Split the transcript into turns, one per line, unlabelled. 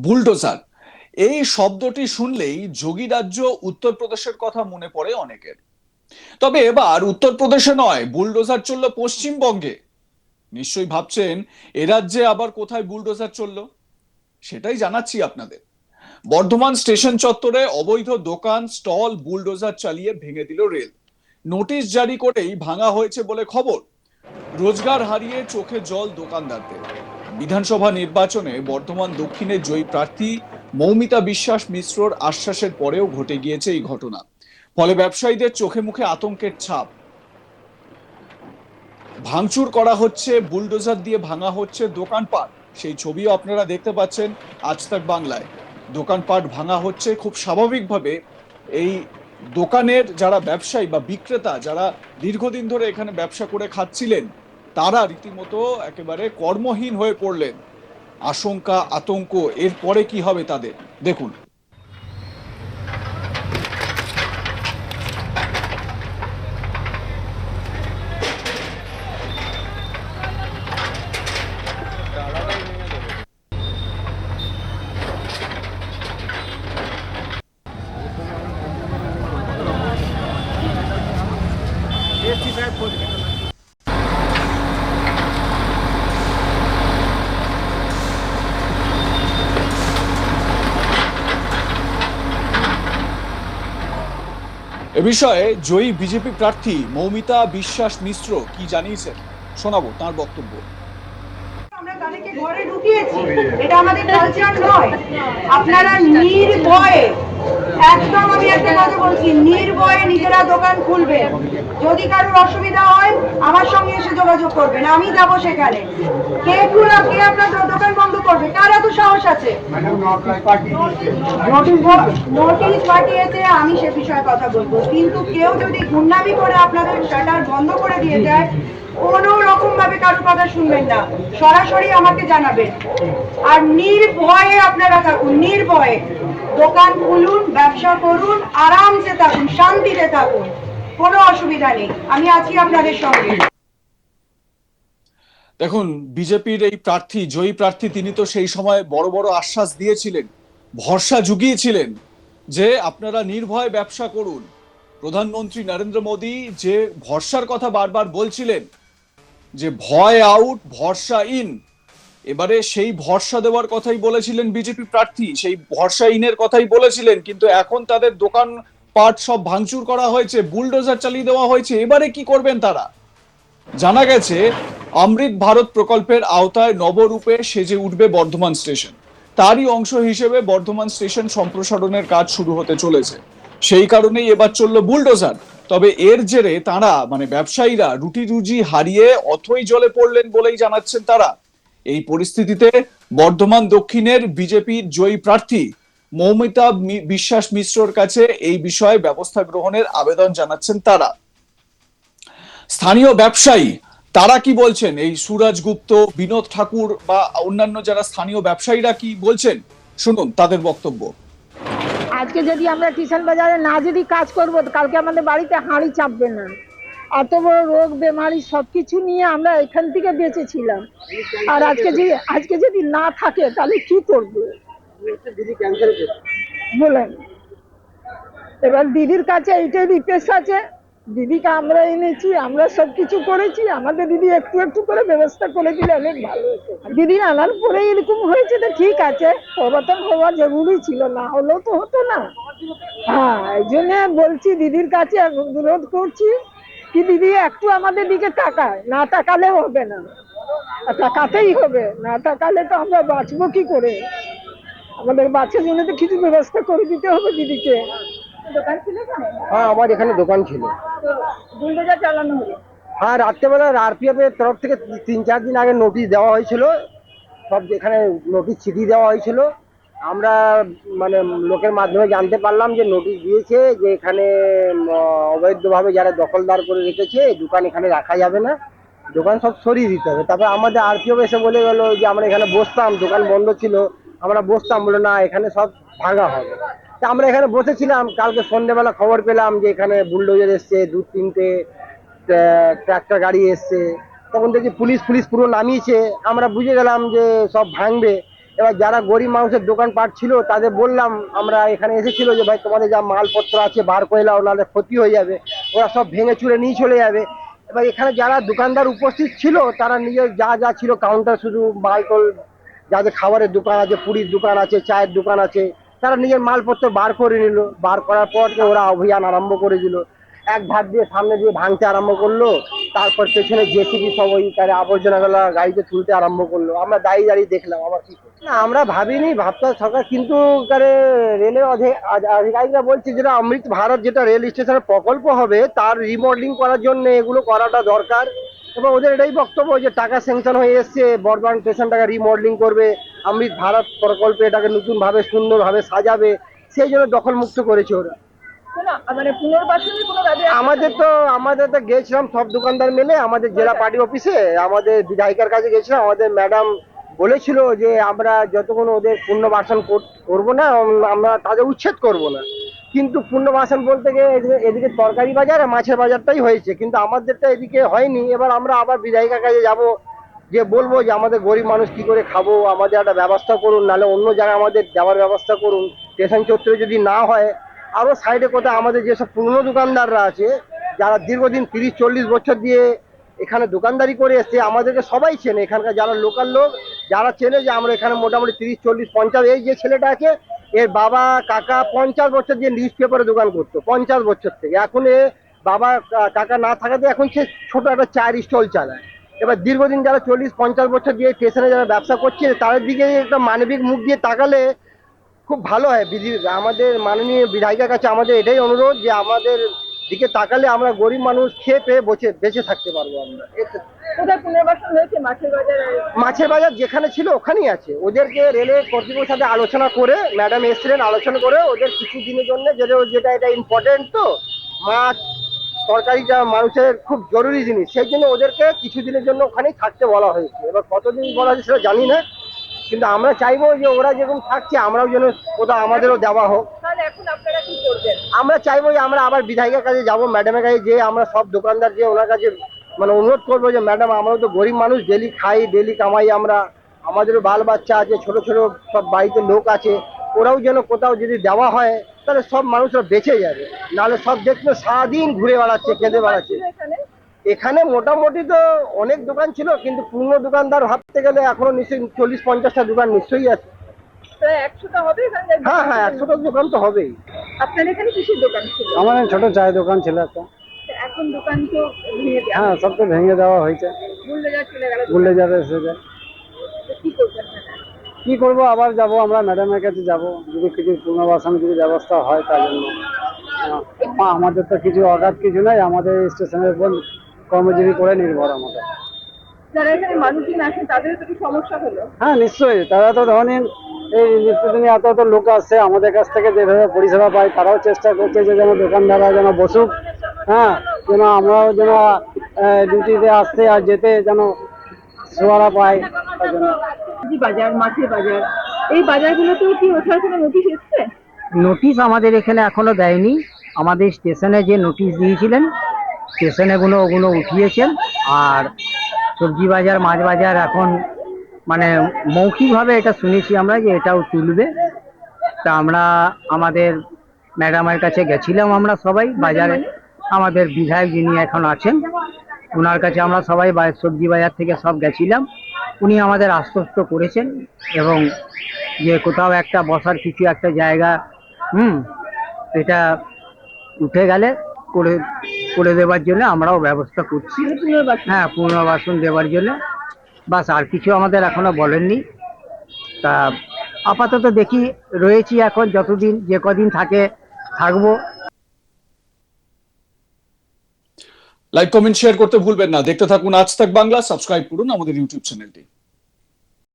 Bulldozer এই শব্দটি শুনলেই যোগী রাজ্য উত্তরপ্রদেশের কথা মনে পড়ে অনেকের। তবে এবার উত্তরপ্রদেশে নয়, বুলডোজার চললো পশ্চিমবঙ্গে। নিশ্চয়ই ভাবছেন এ রাজ্যে আবার কোথায় বুলডোজার চললো। সেটাই জানাচ্ছি আপনাদের। বর্ধমান স্টেশন চত্বরে অবৈধ দোকান স্টল বুলডোজার চালিয়ে ভেঙে দিল রেল। নোটিশ জারি করেই ভাঙা হয়েছে বলে খবর। রোজগার হারিয়ে চোখে জল দোকানদারদের। বিধানসভা নির্বাচনে বর্ধমান দক্ষিণের জয়ী প্রার্থী মৌমিতা বিশ্বাস মিশ্রর আশ্বাসের পরেও ঘটে গিয়েছে এই ঘটনা। ফলে ব্যবসায়ীদের চোখে মুখে আতঙ্কের ছাপ। ভাঙচুর করা হচ্ছে, বুলডোজার দিয়ে ভাঙা হচ্ছে দোকানপাট। সেই ছবিও আপনারা দেখতে পাচ্ছেন আজ তাক বাংলায়। দোকানপাট ভাঙা হচ্ছে খুব স্বাভাবিকভাবে। এই দোকানের যারা ব্যবসায়ী বা বিক্রেতা, যারা দীর্ঘদিন ধরে এখানে ব্যবসা করে খাচ্ছিলেন, তারা রীতিমতো একেবারে কর্মহীন হয়ে পড়লেন। আশঙ্কা, আতঙ্ক, এরপরে কি হবে তাদের দেখুন। এ বিষয়ে জয়ী বিজেপি প্রার্থী মৌমিতা বিশ্বাস মিশ্র কি জানিয়েছেন শোনাবো তার বক্তব্য।
আমরা তাদেরকে ঘরে ঢুকিয়েছি, এটা আমাদের কালচার নয়। আপনারা নির্ভয়ে, একদম আমি একটা কথা বলছি, নির্ভয়ে নিজেরা দোকান খুলবেন। যদি কারোর অসুবিধা হয় আমার সঙ্গে এসে যোগাযোগ করবেন, আমি যাব সেখানে। কে আপনার দোকান বন্ধ করবে? কার এত সাহস আছে? নোটিশ পাঠিয়েছে, আমি সে বিষয়ে কথা বলবো। কিন্তু কেউ যদি গুন্ডামি করে আপনাদের শাটার বন্ধ করে দিয়ে যায়, কোনো রকম ভাবে কারোর কথা শুনবেন না, সরাসরি আমাকে জানাবেন। আর নির্ভয়ে আপনারা থাকুন, নির্ভয়ে দোকান খুলুন, ব্যবসা করুন, আরামসে থাকুন, শান্তিতে থাকুন, কোনো অসুবিধা নেই, আমি আছি আপনাদের সঙ্গে।
দেখুন, বিজেপির এই প্রার্থী, জয়ী প্রার্থী, তিনি তো সেই সময় বড় বড় আশ্বাস দিয়েছিলেন, ভরসা জুগিয়েছিলেন যে আপনারা নির্ভয় ব্যবসা করুন। প্রধানমন্ত্রী নরেন্দ্র মোদী যে ভরসার কথা বারবার বলছিলেন যে ভয় আউট, ভরসা ইন, এবারে সেই ভরসা দেওয়ার কথাই বলেছিলেন বিজেপি প্রার্থী, সেই ভরসা ইনের কথাই বলেছিলেন। কিন্তু এখন তাদের দোকান পাট সব ভাঙচুর করা হয়েছে, বুলডোজার চালিয়ে দেওয়া হয়েছে। এবারে কি করবেন তারা? জানা গেছে অমৃত ভারত প্রকল্পের আওতায় নবরূপে সেজে উঠবে বর্ধমান স্টেশন। তারই অংশ হিসেবে বর্ধমান স্টেশন সম্প্রসারণের কাজ শুরু হতে চলেছে। সেই কারণেই এবার চলল বুলডোজার। তবে এর জেরে তারা, মানে ব্যবসায়ীরা, রুটি রুজি হারিয়ে অথই জলে পড়লেন বলেই জানাচ্ছেন তারা। এই পরিস্থিতিতে বর্ধমান দক্ষিণের বিজেপির জয়ী প্রার্থী মৌমিতা বিশ্বাস মিশ্রর কাছে এই বিষয়ে ব্যবস্থা গ্রহণের আবেদন জানাচ্ছেন তারা। স্থানীয় ব্যবসায়ী তারা কি বলছেন, এই সুরজ গুপ্ত, বিনোদ ঠাকুর বা অন্যান্য যারা স্থানীয় ব্যবসায়ীরা কি বলছেন, শুনুন তাদের বক্তব্য।
আজকে যদি আমরা কিষান বাজারে না যদি কাজ করবো, কালকে আমাদের বাড়িতে হাঁড়ি চাপবে না। অত বড় রোগ বেমারি সবকিছু নিয়ে আমরা এখান থেকে বেঁচেছিলাম, আর আজকে যদি না থাকে তাহলে কি করবো বলেন? এবার দিদির কাছে এইটাই রিকোয়েস্ট আছে, দিদিকে আমরা এনেছি, আমরা সবকিছু করেছি, আমাদের দিদি একটু একটু করে ব্যবস্থা করে দিলে অনেক ভালো হতো। দিদি আনার পরে এরকম হয়েছে তো ঠিক আছে, প্রবর্তন হওয়া জরুরি ছিল, না হলেও তো হতো না। হ্যাঁ, এই জন্য বলছি, দিদির কাছে অনুরোধ করছি কি দিদি একটু আমাদের দিকে তাকায়, না তাকালে হবে না, তাকাতেই হবে, না তাকালে তো আমরা বাঁচবো কি করে? আমাদের বাচ্চার জন্য তো কিছু ব্যবস্থা করে দিতে হবে দিদিকে। দোকান ছিল?
হ্যাঁ, আমার এখানে দোকান ছিল।
বুলডোজার চালানো হলো?
হ্যাঁ, রাত্রেবেলা আরপিএফ এর তরফ থেকে 3-4 দিন আগে নোটিশ দেওয়া হয়েছিল, সব এখানে নোটিশ ছিটিয়ে দেওয়া হয়েছিল। আমরা মানে লোকের মাধ্যমে জানতে পারলাম যে নোটিশ দিয়েছে যে এখানে অবৈধভাবে যারা দখলদার করে রেখেছে দোকান এখানে রাখা যাবে না, দোকান সব সরিয়ে দিতে হবে। তারপরে আমাদের আরপিএফ এসে বলে গেল যে আমরা এখানে বসতাম, দোকান বন্ধ ছিল, আমরা বসতাম, বলে না এখানে সব ভাঙা হবে। তা আমরা এখানে বসেছিলাম, কালকে সন্ধ্যেবেলা খবর পেলাম যে এখানে বুলডোজার এসছে, 2-3টে ট্রাক্টর গাড়ি এসছে। তখন দেখি পুলিশ পুরো নামিয়েছে, আমরা বুঝে গেলাম যে সব ভাঙবে। এবার যারা গরিব মানুষের দোকানপাট ছিল তাদের বললাম, আমরা এখানে এসেছিল যে ভাই তোমাদের যা মালপত্র আছে বার করে নাও, নাহলে ক্ষতি হয়ে যাবে, ওরা সব ভেঙে চুরে নিয়ে চলে যাবে। এবার এখানে যারা দোকানদার উপস্থিত ছিল তারা নিজের যা যা ছিল কাউন্টার, শুধু মালটোল, যাদের খাবারের দোকান আছে, পুরীর দোকান আছে, চায়ের দোকান আছে, তারা নিজের মালপত্র বার করে নিল। বার করার পর ওরা অভিযান আরম্ভ করে দিল। এক ধার দিয়ে সামনে দিয়ে ভাঙতে আরম্ভ করলো, তারপর পেছনে জেসিবি সব ওই তারে আবর্জনাগুলো গাড়িতে তুলতে আরম্ভ করলো। আমরা দাঁড়িয়ে দাঁড়িয়ে দেখলাম। আবার কি না, আমরা ভাবিনি, ভাবতে সরকার, কিন্তু রেলের আধিকারিকরা বলছে যেটা অমৃত ভারত, যেটা রেল স্টেশনের প্রকল্প হবে, তার রিমডেলিং করার জন্য এগুলো করাটা দরকার। এবং ওদের এটাই বক্তব্য যে টাকা স্যাংশন হয়ে এসছে, বর্ধমান স্টেশনটাকে রিমডেলিং করবে, অমৃত ভারত প্রকল্পে এটাকে নতুন ভাবে সুন্দরভাবে সাজাবে, সেই জন্য দখল মুক্ত করেছে ওরা।
মানে পুনর্বাসনের কোনো দাবি আছে?
আমাদের তো গেছিলাম সব দোকানদার মিলে আমাদের জেলা পার্টি অফিসে, আমাদের বিধায়িকার কাছে গেছিলাম। আমাদের ম্যাডাম বলেছিল যে আমরা যতক্ষণ ওদের পুনর্বাসন করবো না, আমরা তাদের উচ্ছেদ করব না। কিন্তু পুনর্বাসন বলতে গিয়ে এদিকে তরকারি বাজার আর মাছের বাজারটাই হয়েছে, কিন্তু আমাদেরটা এদিকে হয়নি। এবার আমরা আবার বিধায়িকার কাছে যাব, যে বলবো যে আমাদের গরিব মানুষ কি করে খাবো, আমাদের একটা ব্যবস্থা করুন, নাহলে অন্য জায়গায় আমাদের যাওয়ার ব্যবস্থা করুন। স্টেশন চত্বরে যদি না হয়, আরো সাইডে কোথাও আমাদের যেসব পুরনো দোকানদাররা আছে, যারা দীর্ঘদিন 30-40 বছর দিয়ে এখানে দোকানদারি করে এসছে, আমাদেরকে সবাই চেনে, এখানকার যারা লোকাল লোক যারা চেনে যে আমরা এখানে মোটামুটি 30-40-50, এই যে ছেলেটা আছে এর বাবা কাকা 50 বছর দিয়ে নিউজ পেপারে দোকান করতো, 50 বছর থেকে। এখন এ বাবা কাকা না থাকাতে এখন সে ছোট একটা চায়ের স্টল চালায়। এবার দীর্ঘদিন যারা 40-50 বছর দিয়ে স্টেশনে যারা ব্যবসা করছে, তাদের দিকে একটা মানবিক মুখ দিয়ে তাকালে খুব ভালো হয়। আমাদের মাননীয় বিধায়িকার কাছে আমাদের এটাই অনুরোধ যে আমাদের দিকে তাকালে আমরা গরিব মানুষ খেয়ে পেয়ে বেঁচে থাকতে পারবো। আমরা
কোথায় পুনর্বাসন হয়েছে? মাছের বাজার?
মাছের বাজার যেখানে ছিল ওখানেই আছে। ওদেরকে রেলের কর্তৃপক্ষের সাথে আলোচনা করে, ম্যাডাম এসছিলেন, আলোচনা করে ওদের কিছু দিনের জন্য, যেটা এটা ইম্পর্টেন্ট, তো মাছ তরকারিটা মানুষের খুব জরুরি জিনিস, সেই জন্য ওদেরকে কিছু দিনের জন্য ওখানেই থাকতে বলা হয়েছে। এবার কতদিন বলা হয়েছে সেটা জানি না, কিন্তু আমরা চাইবো যে ওরা যেরকম থাকছে আমরাও যেন কোথাও আমাদেরও দেওয়া হোক।
তাহলে এখন আপনারা কি করবেন?
আমরা চাইবো যে আমরা আবার বিধায়িকার কাছে যাবো, ম্যাডামের কাছে, যে আমরা সব দোকানদার যে ওনার কাছে মানে অনুরোধ করবো যে ম্যাডাম, আমরাও তো গরিব মানুষ, ডেলি খাই, ডেলি কামাই, আমরা, আমাদেরও বাল বাচ্চা আছে, ছোট ছোট সব বাড়িতে লোক আছে, ওরাও যেন কোথাও যদি দেওয়া হয় তাহলে সব মানুষরা বেঁচে যাবে। নাহলে সব দেখলে সারাদিন ঘুরে বেড়াচ্ছে, কেঁদে বেড়াচ্ছে। এখানে মোটামুটি তো অনেক দোকান ছিল, কিন্তু পূর্ণ দোকানদার ভাবতে গেলে এখনো নিশ্চয়ই 40-50টা দোকান নিশ্চয়ই আছে।
প্রায় 100টা হবে এখানে?
হ্যাঁ, 100টা দোকান তো হবেই।
আপনার এখানে কিসের দোকান ছিল?
আমার ছোট চায়ের দোকান ছিল একটা।
এখন দোকান তো ভেঙে দেওয়া,
হ্যাঁ, সব তো ভেঙে দেওয়া হয়েছে,
বুলডোজার চলে গেল।
গুলে যাবে এসে যায়।
তো কি করবেন?
কি করবো, আবার যাব, আমরা ম্যাডামের কাছে যাব, যদি কিছু পুনর্বাসন যদি ব্যবস্থা হয় তার জন্য। আমাদের তো কিছু অগাধ কিছু নাই, আমাদের স্টেশনের উপর কর্মজীবী করে নির্ভর আমাদের।
যারা এখানে মানুষজন আসে তাদের তো কি সমস্যা হলো?
হ্যাঁ, নিশ্চয়ই। তারা তো ধরেন এই নিত্যদিনে এত লোক আসছে, আমাদের কাছ থেকে যেভাবে পরিষেবা পায়, তারাও চেষ্টা করছে যে যেন দোকানদাররা যেন বসুক, হ্যাঁ, যেন আমরাও যেন ডিউটিতে আসতে আর যেতে যেন সোয়ারা পাই, তার জন্য।
বাজার, মাছের বাজার, এই বাজারগুলোতেও কি ওঠার কোনো নোটিশ এসছে?
নোটিশ আমাদের এখানে এখনো দেয়নি। আমাদের স্টেশনে যে নোটিশ দিয়েছিলেন, স্টেশনে ওগুলো উঠিয়েছেন। আর সবজি বাজার, মাছ বাজার এখন মানে মৌখিকভাবে এটা শুনেছি আমরা যে এটাও তুলবে। তা আমরা আমাদের ম্যাডামের কাছে গেছিলাম, আমরা সবাই বাজারে, আমাদের বিধায়ক যিনি এখন আছেন ওনার কাছে আমরা সবাই সবজি বাজার থেকে সব গেছিলাম। উনি আমাদের আশ্বস্ত করেছেন এবং যে কোথাও একটা বসার কিছু একটা জায়গা এটা উঠে গেলে করে দেওয়ার জন্য আমরাও ব্যবস্থা করছি। হ্যাঁ, পুনর্বাসন দেওয়ার জন্য। বাস, আর কিছু আমাদের এখনো বলেননি। তা আপাতত দেখি, রয়েছি এখন, যতদিন যে কদিন থাকবো।
লাইক, কমেন্ট, শেয়ার করতে ভুলবেন না। দেখতে থাকুন আজ তাক বাংলা। সাবস্ক্রাইব করুন আমাদের ইউটিউব চ্যানেলটি।